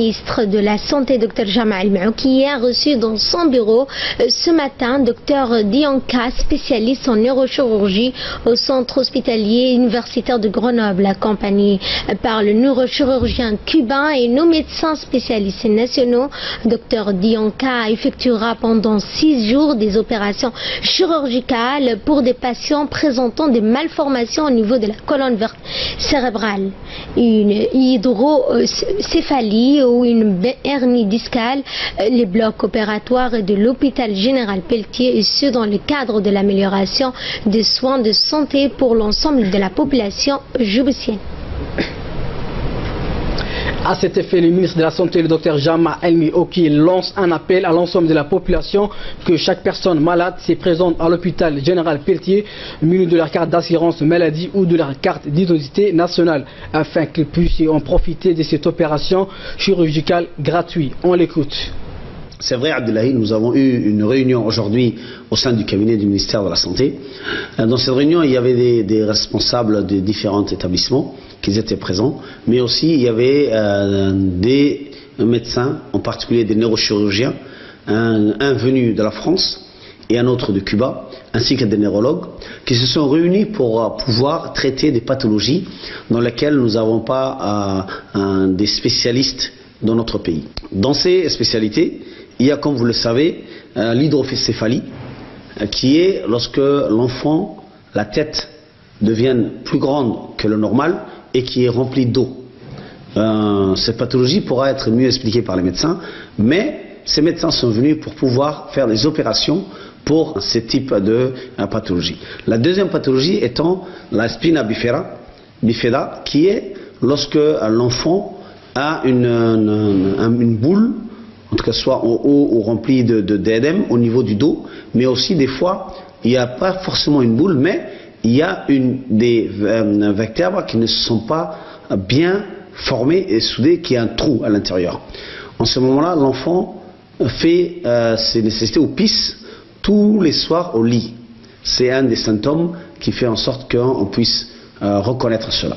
ministre de la Santé, Dr Jama El-Maouki, a reçu dans son bureau ce matin Dr Dianka, spécialiste en neurochirurgie au centre hospitalier universitaire de Grenoble, accompagné par le neurochirurgien cubain et nos médecins spécialistes nationaux. Dr Dianka effectuera pendant 6 jours des opérations chirurgicales pour des patients présentant des malformations au niveau de la colonne cérébrale, une hydrocéphalie ou une hernie discale. Les blocs opératoires de l'hôpital général Pelletier, et ce dans le cadre de l'amélioration des soins de santé pour l'ensemble de la population djiboutienne. À cet effet, le ministre de la Santé, le Dr Jama El-Maouki, lance un appel à l'ensemble de la population que chaque personne malade se présente à l'hôpital général Pelletier munie de leur carte d'assurance maladie ou de leur carte d'identité nationale afin qu'ils puissent en profiter de cette opération chirurgicale gratuite. On l'écoute. C'est vrai, Abdellahi, nous avons eu une réunion aujourd'hui au sein du cabinet du ministère de la Santé. Dans cette réunion, il y avait des responsables de différents établissements qui étaient présents, mais aussi il y avait des médecins, en particulier des neurochirurgiens, un venu de la France et un autre de Cuba, ainsi que des neurologues, qui se sont réunis pour pouvoir traiter des pathologies dans lesquelles nous n'avons pas des spécialistes dans notre pays. Dans ces spécialités, il y a, comme vous le savez, l'hydrocéphalie, qui est lorsque l'enfant, la tête devient plus grande que le normal et qui est remplie d'eau. Cette pathologie pourra être mieux expliquée par les médecins, mais ces médecins sont venus pour pouvoir faire des opérations pour ce type de pathologie. La deuxième pathologie étant la spina bifida, qui est lorsque l'enfant a une boule, en tout cas soit en haut ou remplie d'édème au niveau du dos, mais aussi des fois il n'y a pas forcément une boule, mais il y a des vertèbres qui ne sont pas bien formées et soudées, qui a un trou à l'intérieur. En ce moment-là, l'enfant fait ses nécessités ou pisse tous les soirs au lit. C'est un des symptômes qui fait en sorte qu'on puisse reconnaître cela.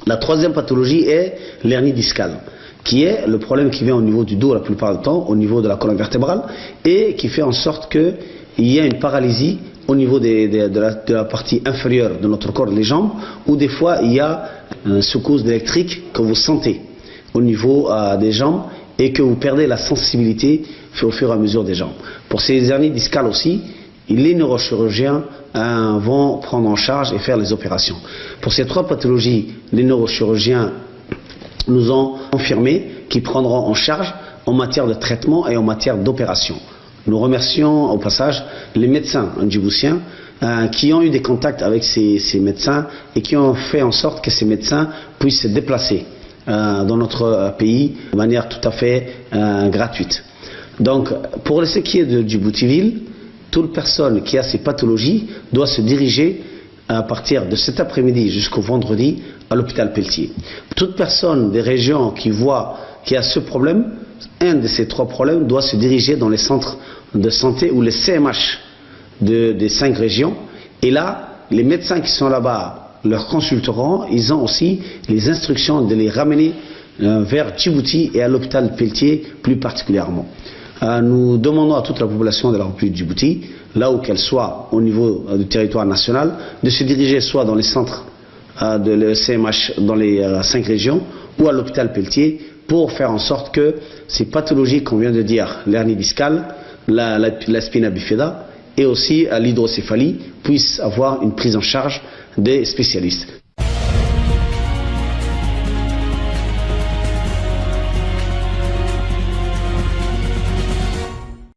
La troisième pathologie est l'hernie discale, qui est le problème qui vient au niveau du dos la plupart du temps, au niveau de la colonne vertébrale, et qui fait en sorte qu'il y a une paralysie au niveau de la partie inférieure de notre corps, les jambes, où des fois il y a une secousse électrique que vous sentez au niveau des jambes et que vous perdez la sensibilité au fur et à mesure des jambes. Pour ces hernies discales aussi, les neurochirurgiens vont prendre en charge et faire les opérations. Pour ces trois pathologies, les neurochirurgiens nous ont confirmé qu'ils prendront en charge en matière de traitement et en matière d'opération. Nous remercions au passage les médecins djiboutiens qui ont eu des contacts avec ces médecins et qui ont fait en sorte que ces médecins puissent se déplacer dans notre pays de manière tout à fait gratuite. Donc, pour ce qui est de Djibouti-Ville, toute personne qui a ces pathologies doit se diriger à partir de cet après-midi jusqu'au vendredi à l'hôpital Pelletier. Toute personne des régions qui voit qu'il y a ce problème, un de ces trois problèmes doit se diriger dans les centres de santé ou les CMH des 5 régions. Et là, les médecins qui sont là-bas leur consulteront. Ils ont aussi les instructions de les ramener vers Djibouti et à l'hôpital Pelletier plus particulièrement. Nous demandons à toute la population de la République de Djibouti, là où qu'elle soit au niveau du territoire national, de se diriger soit dans les centres de CMH dans les 5 régions ou à l'hôpital Pelletier pour faire en sorte que ces pathologies qu'on vient de dire, l'hernie discale, la spina bifida et aussi l'hydrocéphalie puissent avoir une prise en charge des spécialistes.